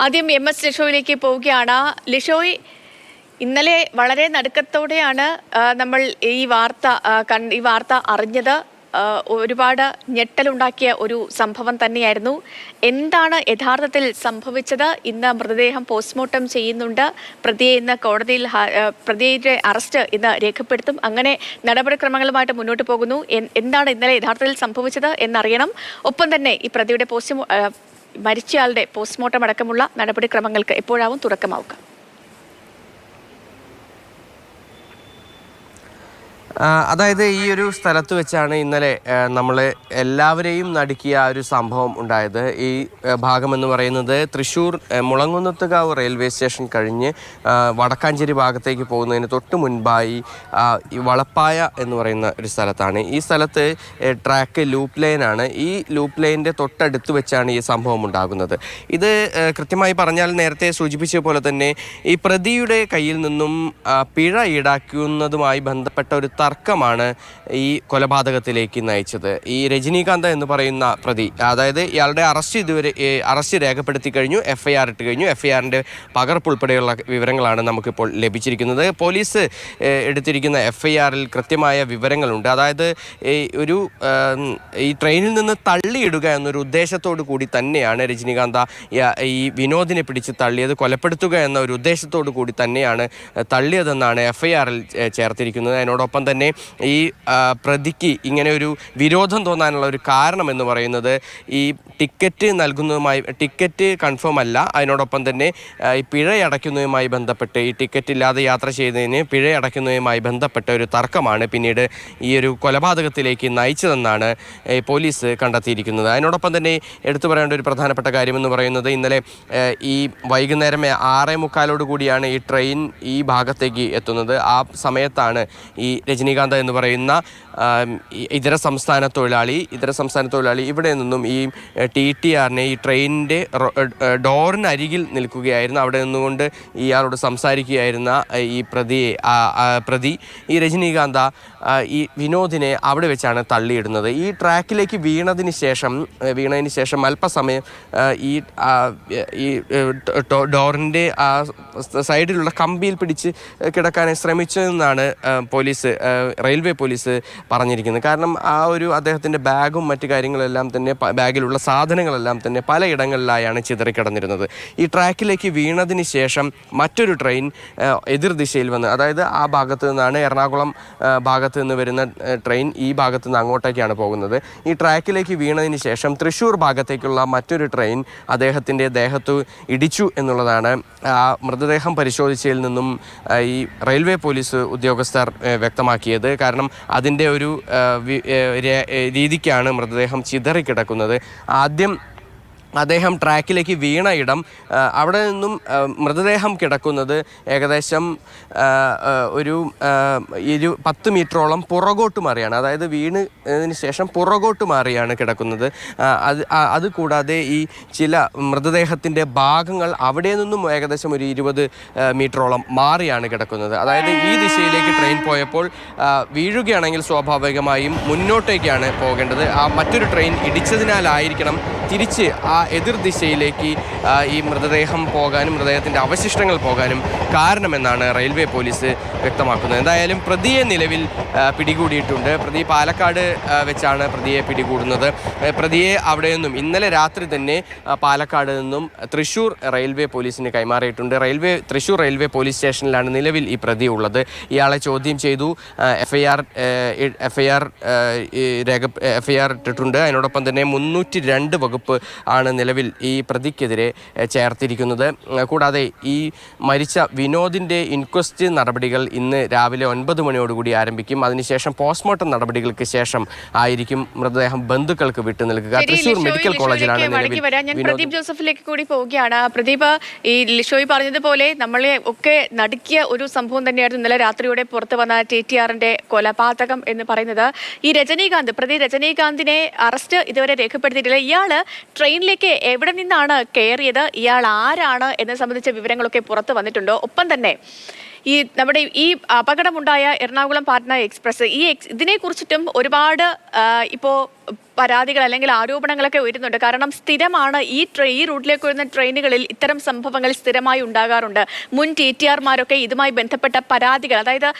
ആദ്യം MS ലിഷോയിലേക്ക് പോവുകയാണ്. ലിഷോയ്, ഇന്നലെ വളരെ നടുക്കത്തോടെയാണ് നമ്മൾ ഈ വാർത്ത അറിഞ്ഞത്. ഒരുപാട് ഞെട്ടലുണ്ടാക്കിയ ഒരു സംഭവം തന്നെയായിരുന്നു. എന്താണ് യഥാർത്ഥത്തിൽ സംഭവിച്ചത്? ഇന്ന് മൃതദേഹം പോസ്റ്റ്മോർട്ടം ചെയ്യുന്നുണ്ട്. പ്രതിയെ ഇന്ന് കോടതിയിൽ പ്രതിയുടെ അറസ്റ്റ് ഇന്ന് രേഖപ്പെടുത്തും. അങ്ങനെ നടപടിക്രമങ്ങളുമായിട്ട് മുന്നോട്ട് പോകുന്നു. എന്താണ് ഇന്നലെ യഥാർത്ഥത്തിൽ സംഭവിച്ചത് എന്നറിയണം. ഒപ്പം തന്നെ ഈ പ്രതിയുടെ മരിച്ചയാളുടെ പോസ്റ്റ്മോർട്ടം അടക്കമുള്ള നടപടിക്രമങ്ങൾക്ക് എപ്പോഴാവും തുടക്കമാവുക? അതായത് ഈ ഒരു സ്ഥലത്ത് വെച്ചാണ് ഇന്നലെ നമ്മൾ എല്ലാവരെയും നടുക്കിയ ഒരു സംഭവം ഉണ്ടായത്. ഈ ഭാഗമെന്ന് പറയുന്നത് തൃശ്ശൂർ മുളങ്കുന്നത്തുകാവ് റെയിൽവേ സ്റ്റേഷൻ കഴിഞ്ഞ് വടക്കാഞ്ചേരി ഭാഗത്തേക്ക് പോകുന്നതിന് തൊട്ട് മുൻപായി ഈ വളപ്പായ എന്ന് പറയുന്ന ഒരു സ്ഥലത്താണ്. ഈ സ്ഥലത്ത് ട്രാക്ക് ലൂപ്പ് ലൈനാണ്. ഈ ലൂപ്പ് ലൈനിൻ്റെ തൊട്ടടുത്ത് വെച്ചാണ് ഈ സംഭവം ഉണ്ടാകുന്നത്. ഇത് കൃത്യമായി പറഞ്ഞാൽ നേരത്തെ സൂചിപ്പിച്ച പോലെ തന്നെ ഈ പ്രതിയുടെ കയ്യിൽ നിന്നും പിഴ ഈടാക്കുന്നതുമായി ബന്ധപ്പെട്ട ഒരു തർക്കമാണ് ഈ കൊലപാതകത്തിലേക്ക് നയിച്ചത്. ഈ രജനീകാന്ത് എന്ന് പറയുന്ന പ്രതി, അതായത് ഇയാളുടെ അറസ്റ്റ് രേഖപ്പെടുത്തി കഴിഞ്ഞു, FIR ഇട്ട് കഴിഞ്ഞു. FIRൻ്റെ പകർപ്പ് ഉൾപ്പെടെയുള്ള വിവരങ്ങളാണ് നമുക്കിപ്പോൾ ലഭിച്ചിരിക്കുന്നത്. പോലീസ് എടുത്തിരിക്കുന്ന FIRൽ കൃത്യമായ വിവരങ്ങളുണ്ട്. അതായത് ഈ ട്രെയിനിൽ നിന്ന് തള്ളിയിടുക എന്നൊരു ഉദ്ദേശത്തോടു കൂടി തന്നെയാണ് രജനീകാന്ത് ഈ വിനോദിനെ പിടിച്ച് തള്ളിയത്. കൊലപ്പെടുത്തുക എന്ന ഒരു ഉദ്ദേശത്തോടു കൂടി തന്നെയാണ് തള്ളിയതെന്നാണ് FIRൽ ചേർത്തിരിക്കുന്നത്. അതിനോടൊപ്പം തന്നെ ഈ പ്രതിക്ക് ഇങ്ങനെ ഒരു വിരോധം തോന്നാനുള്ള ഒരു കാരണം എന്ന് പറയുന്നത് ഈ ടിക്കറ്റ് കൺഫേം അല്ല. അതിനോടൊപ്പം തന്നെ ഈ പിഴയടയ്ക്കുന്നതുമായി ബന്ധപ്പെട്ട്, ഈ ടിക്കറ്റ് ഇല്ലാതെ യാത്ര ചെയ്യുന്നതിന് പിഴയടയ്ക്കുന്നതുമായി ബന്ധപ്പെട്ട ഒരു തർക്കമാണ് പിന്നീട് ഈ ഒരു കൊലപാതകത്തിലേക്ക് നയിച്ചതെന്നാണ് പോലീസ് കണ്ടെത്തിയിരിക്കുന്നത്. അതിനോടൊപ്പം തന്നെ എടുത്തു പറയേണ്ട ഒരു പ്രധാനപ്പെട്ട കാര്യമെന്ന് പറയുന്നത് ഇന്നലെ ഈ വൈകുന്നേരം 6:45 കൂടിയാണ് ഈ ട്രെയിൻ ഈ ഭാഗത്തേക്ക് എത്തുന്നത്. ആ സമയത്താണ് ഈ രജനീകാന്ത് എന്ന് പറയുന്ന ഇതര സംസ്ഥാന തൊഴിലാളി ഇവിടെ നിന്നും ഈ TTRനെ ഈ ട്രെയിനിൻ്റെ ഡോറിനരികിൽ നിൽക്കുകയായിരുന്നു. അവിടെ നിന്നുകൊണ്ട് ഇയാളോട് സംസാരിക്കുകയായിരുന്ന ഈ പ്രതി ഈ രജനീകാന്ത് ഈ വിനോദിനെ അവിടെ വെച്ചാണ് തള്ളിയിടുന്നത്. ഈ ട്രാക്കിലേക്ക് വീണതിന് ശേഷം അല്പസമയം ഈ ഡോറിൻ്റെ സൈഡിലുള്ള കമ്പിയിൽ പിടിച്ച് കിടക്കാനായി ശ്രമിച്ചതെന്നാണ് റെയിൽവേ പോലീസ് പറഞ്ഞിരിക്കുന്നത്. കാരണം അദ്ദേഹത്തിൻ്റെ ബാഗും മറ്റു കാര്യങ്ങളെല്ലാം തന്നെ, ബാഗിലുള്ള സാധനങ്ങളെല്ലാം തന്നെ പലയിടങ്ങളിലായാണ് ചിതറിക്കിടന്നിരുന്നത്. ഈ ട്രാക്കിലേക്ക് വീണതിന് ശേഷം മറ്റൊരു ട്രെയിൻ എതിർദിശയിൽ വന്ന്, അതായത് ആ ഭാഗത്ത് നിന്നാണ് എറണാകുളം ഭാഗത്ത് നിന്ന് വരുന്ന ട്രെയിൻ ഈ ഭാഗത്ത് നിന്ന് അങ്ങോട്ടേക്കാണ് പോകുന്നത്. ഈ ട്രാക്കിലേക്ക് വീണതിന് ശേഷം തൃശ്ശൂർ ഭാഗത്തേക്കുള്ള മറ്റൊരു ട്രെയിൻ അദ്ദേഹത്തിൻ്റെ ദേഹത്ത് ഇടിച്ചു എന്നുള്ളതാണ് മൃതദേഹം പരിശോധിച്ചതിൽ നിന്നും ഈ റെയിൽവേ പോലീസ് ഉദ്യോഗസ്ഥർ വ്യക്തമാക്കിയത്. കാരണം അതിൻ്റെ ഒരു രീതിക്കാണ് മൃതദേഹം ചിതറിക്കിടക്കുന്നത്. ആദ്യം അദ്ദേഹം ട്രാക്കിലേക്ക് വീണ ഇടം, അവിടെ നിന്നും മൃതദേഹം കിടക്കുന്നത് ഏകദേശം ഒരു 10 മീറ്ററോളം പുറകോട്ട് മാറിയാണ്. അതായത് വീണതിന് ശേഷം പുറകോട്ട് മാറിയാണ് കിടക്കുന്നത്. അതുകൂടാതെ ഈ ചില മൃതദേഹത്തിൻ്റെ ഭാഗങ്ങൾ അവിടെ നിന്നും ഏകദേശം ഒരു 20 മീറ്ററോളം മാറിയാണ് കിടക്കുന്നത്. അതായത് ഈ ദിശയിലേക്ക് ട്രെയിൻ പോയപ്പോൾ വീഴുകയാണെങ്കിൽ സ്വാഭാവികമായും മുന്നോട്ടേക്കാണ് പോകേണ്ടത്. മറ്റൊരു ട്രെയിൻ ഇടിച്ചതിനാലായിരിക്കണം തിരിച്ച് എതിർദിശയിലേക്ക് ഈ മൃതദേഹം പോകാനും മൃതദേഹത്തിൻ്റെ അവശിഷ്ടങ്ങൾ പോകാനും കാരണമെന്നാണ് റെയിൽവേ പോലീസ് വ്യക്തമാക്കുന്നത്. എന്തായാലും പ്രതിയെ നിലവിൽ പിടികൂടിയിട്ടുണ്ട്. പ്രതി പാലക്കാട് വെച്ചാണ് പ്രതിയെ പിടികൂടുന്നത്. പ്രതിയെ അവിടെ നിന്നും ഇന്നലെ രാത്രി തന്നെ പാലക്കാട് നിന്നും തൃശ്ശൂർ റെയിൽവേ പോലീസിന് കൈമാറിയിട്ടുണ്ട്. തൃശ്ശൂർ റെയിൽവേ പോലീസ് സ്റ്റേഷനിലാണ് നിലവിൽ ഈ പ്രതി ഉള്ളത്. ഇയാളെ ചോദ്യം ചെയ്തു, FIR ഇട്ടിട്ടുണ്ട്. അതിനോടൊപ്പം തന്നെ 302 വകുപ്പ് ആണ് നിലവിൽ ഈ പ്രതിക്കെതിരെ ചേർത്തിരിക്കുന്നത്. കൂടാതെ ഈ മരിച്ച വിനോദിൻ്റെ ഇൻക്വസ്റ്റ് നടപടികൾ ഇന്ന് രാവിലെ 9 മണിയോടുകൂടി ആരംഭിക്കും. അതിനുശേഷം പോസ്റ്റ്മോർട്ടം നടപടികൾക്ക് ശേഷം ആയിരിക്കും മൃതദേഹം ബന്ധുക്കൾക്ക് വിട്ടു നൽകുക. തൃശ്ശൂർ മെഡിക്കൽ കോളേജിലാണ് ഞാൻ പ്രദീപ് ജോസഫിലേക്ക് കൂടി പോവുകയാണ്. പ്രദീപ്, ഈ ലിഷോയ് പറഞ്ഞതുപോലെ നമ്മളെ ഒക്കെ നടുക്കിയ ഒരു സംഭവം തന്നെയായിരുന്നു ഇന്നലെ രാത്രിയോടെ പുറത്തു വന്ന TTRന്റെ കൊലപാതകം എന്ന് പറയുന്നത്. ഈ പ്രതി രജനീകാന്തിനെ അറസ്റ്റ് ഇതുവരെ രേഖപ്പെടുത്തിയിട്ടില്ല. ഇയാള് ട്രെയിനിലേക്ക് എവിടെ നിന്നാണ് കയറിയത്, ഇയാൾ ആരാണ് എന്നെ സംബന്ധിച്ച വിവരങ്ങളൊക്കെ പുറത്തു വന്നിട്ടുണ്ടോ? ഒപ്പം തന്നെ നമ്മുടെ ഈ അപകടമുണ്ടായ എറണാകുളം പാട്ന എക്സ്പ്രസ് ഇതിനെ കുറിച്ചിട്ടും ഒരുപാട് ഇപ്പോൾ പരാതികൾ അല്ലെങ്കിൽ ആരോപണങ്ങളൊക്കെ ഉയരുന്നുണ്ട്. കാരണം സ്ഥിരമാണ് ഈ റൂട്ടിലേക്ക് വരുന്ന ട്രെയിനുകളിൽ ഇത്തരം സംഭവങ്ങൾ സ്ഥിരമായി ഉണ്ടാകാറുണ്ട്. മുൻ TTRമാരൊക്കെ ഇതുമായി ബന്ധപ്പെട്ട പരാതികൾ, അതായത്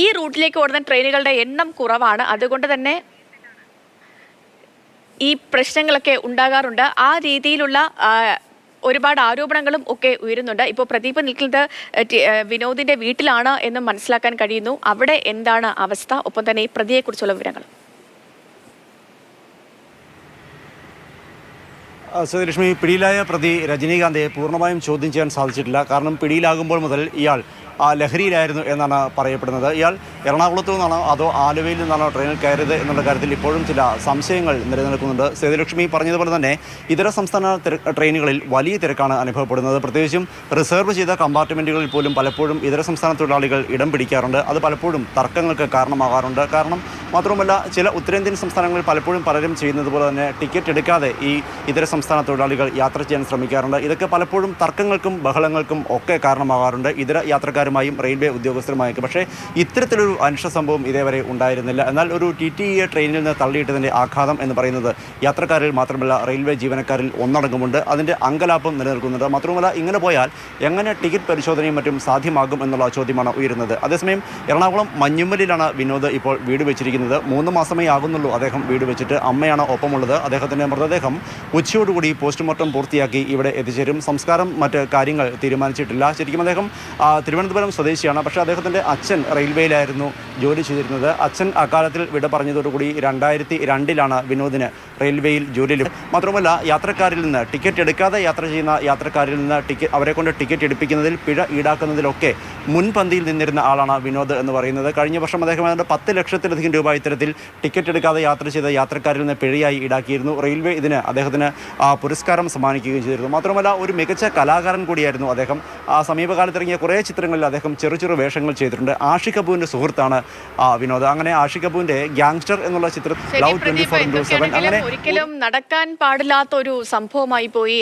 ഈ റൂട്ടിലേക്ക് ഓടുന്ന ട്രെയിനുകളുടെ എണ്ണം കുറവാണ്, അതുകൊണ്ട് തന്നെ ഈ പ്രശ്നങ്ങളൊക്കെ ഉണ്ടാകാറുണ്ട്. ആ രീതിയിലുള്ള ഒരുപാട് ആരോപണങ്ങളും ഒക്കെ ഉയരുന്നുണ്ട്. ഇപ്പോൾ പ്രദീപ് നിൽക്കുന്നത് വിനോദിന്റെ വീട്ടിലാണ് എന്ന് മനസ്സിലാക്കാൻ കഴിയുന്നു. അവിടെ എന്താണ് അവസ്ഥ, ഒപ്പം തന്നെ ഈ പ്രതിയെക്കുറിച്ചുള്ള വിവരങ്ങൾ? സത്യലക്ഷ്മി, പിടിയിലായ പ്രതി രജനീകാന്തെ പൂർണ്ണമായും ചോദ്യം ചെയ്യാൻ സാധിച്ചിട്ടില്ല. കാരണം പിടിയിലാകുമ്പോൾ മുതൽ ഇയാൾ ലഹരിയിലായിരുന്നു എന്നാണ് പറയപ്പെടുന്നത്. ഇയാൾ എറണാകുളത്തു നിന്നാണോ അതോ ആലുവയിൽ നിന്നാണോ ട്രെയിനിൽ കയറിയത് എന്നുള്ള കാര്യത്തിൽ ഇപ്പോഴും ചില സംശയങ്ങൾ നിലനിൽക്കുന്നുണ്ട്. സേതുലക്ഷ്മി പറഞ്ഞതുപോലെ തന്നെ ഇതര സംസ്ഥാന ട്രെയിനുകളിൽ വലിയ തിരക്കാണ് അനുഭവപ്പെടുന്നത്. പ്രത്യേകിച്ചും റിസർവ് ചെയ്ത കമ്പാർട്ട്മെൻറ്റുകളിൽ പോലും പലപ്പോഴും ഇതര സംസ്ഥാന തൊഴിലാളികൾ ഇടം പിടിക്കാറുണ്ട്. അത് പലപ്പോഴും തർക്കങ്ങൾക്ക് കാരണമാകാറുണ്ട്. കാരണം മാത്രമല്ല, ചില ഉത്തരേന്ത്യൻ സംസ്ഥാനങ്ങളിൽ പലപ്പോഴും പലരും ചെയ്യുന്നത് പോലെ തന്നെ ടിക്കറ്റ് എടുക്കാതെ ഈ ഇതര സംസ്ഥാന തൊഴിലാളികൾ യാത്ര ചെയ്യാൻ ശ്രമിക്കാറുണ്ട്. ഇതൊക്കെ പലപ്പോഴും തർക്കങ്ങൾക്കും ബഹളങ്ങൾക്കും ഒക്കെ കാരണമാകാറുണ്ട് ഇതര യാത്രക്കാരുമായും റെയിൽവേ ഉദ്യോഗസ്ഥരുമായൊക്കെ. പക്ഷേ ഇത്തരത്തിലൊരു അനിഷ്ട സംഭവം ഇതേവരെ ഉണ്ടായിരുന്നില്ല. എന്നാൽ ഒരു TTE ട്രെയിനിൽ നിന്ന് തള്ളിയിട്ടതിൻ്റെ ആഘാതം എന്ന് പറയുന്നത് യാത്രക്കാരിൽ മാത്രമല്ല റെയിൽവേ ജീവനക്കാരിൽ ഒന്നടങ്കമുണ്ട്. അതിൻ്റെ അങ്കലാപ്പം നിലനിൽക്കുന്നുണ്ട്. മാത്രമല്ല, ഇങ്ങനെ പോയാൽ എങ്ങനെ ടിക്കറ്റ് പരിശോധനയും മറ്റും സാധ്യമാകും എന്നുള്ള ചോദ്യമാണ് ഉയരുന്നത്. അതേസമയം എറണാകുളം മഞ്ഞുമ്മലിലാണ് വിനോദ് ഇപ്പോൾ വീട് വെച്ചിരിക്കുന്നത്. 3 മാസമേ ആകുന്നുള്ളൂ അദ്ദേഹം വീട് വെച്ചിട്ട്. അമ്മയാണ് ഒപ്പമുള്ളത്. അദ്ദേഹത്തിൻ്റെ മൃതദേഹം ഉച്ചയോടുകൂടി പോസ്റ്റ്മോർട്ടം പൂർത്തിയാക്കി ഇവിടെ എത്തിച്ചേരും. സംസ്കാരം മറ്റ് കാര്യങ്ങൾ തീരുമാനിച്ചിട്ടില്ല. ശരിക്കും അദ്ദേഹം തിരുവനന്തപുരം സ്വദേശിയാണ്. പക്ഷേ അദ്ദേഹത്തിൻ്റെ അച്ഛൻ റെയിൽവേയിലായിരുന്നു ജോലി ചെയ്തിരുന്നത്. അച്ഛൻ അക്കാലത്തിൽ വിട പറഞ്ഞതോടുകൂടി 2002 വിനോദിന് റെയിൽവേയിൽ ജോലി ലഭിക്കും. മാത്രമല്ല, യാത്രക്കാരിൽ നിന്ന് ടിക്കറ്റ് എടുക്കാതെ യാത്ര ചെയ്യുന്ന യാത്രക്കാരിൽ നിന്ന് അവരെ കൊണ്ട് ടിക്കറ്റ് എടുപ്പിക്കുന്നതിൽ പിഴ ഈടാക്കുന്നതിലൊക്കെ മുൻപന്തിയിൽ നിന്നിരുന്ന ആളാണ് വിനോദ് എന്ന് പറയുന്നത്. കഴിഞ്ഞ വർഷം അദ്ദേഹം 10 ലക്ഷത്തിലധികം രൂപ ഇത്തരത്തിൽ ടിക്കറ്റ് എടുക്കാതെ യാത്ര ചെയ്ത യാത്രക്കാരിൽ നിന്ന് പിഴയായി ഈടാക്കിയിരുന്നു. റെയിൽവേ ഇതിന് അദ്ദേഹത്തിന് പുരസ്കാരം സമ്മാനിക്കുകയും ചെയ്തിരുന്നു. മാത്രമല്ല, ഒരു മികച്ച കലാകാരൻ കൂടിയായിരുന്നു അദ്ദേഹം. സമീപകാലത്ത് ഇറങ്ങിയ കുറേ ചിത്രങ്ങളിൽ അദ്ദേഹം ചെറു വേഷങ്ങൾ ചെയ്തിട്ടുണ്ട്. ആഷിഖ് കപൂറിൻ്റെ സുഹൃത്താണ് വിനോദ്. അങ്ങനെ ആഷിഖ് കപൂറിൻ്റെ ഗ്യാങ്സ്റ്റർ എന്നുള്ള ചിത്രം ലവ് 24/7 അങ്ങനെ ഒരിക്കലും നടക്കാൻ പാടില്ലാത്ത ഒരു സംഭവമായി പോയി.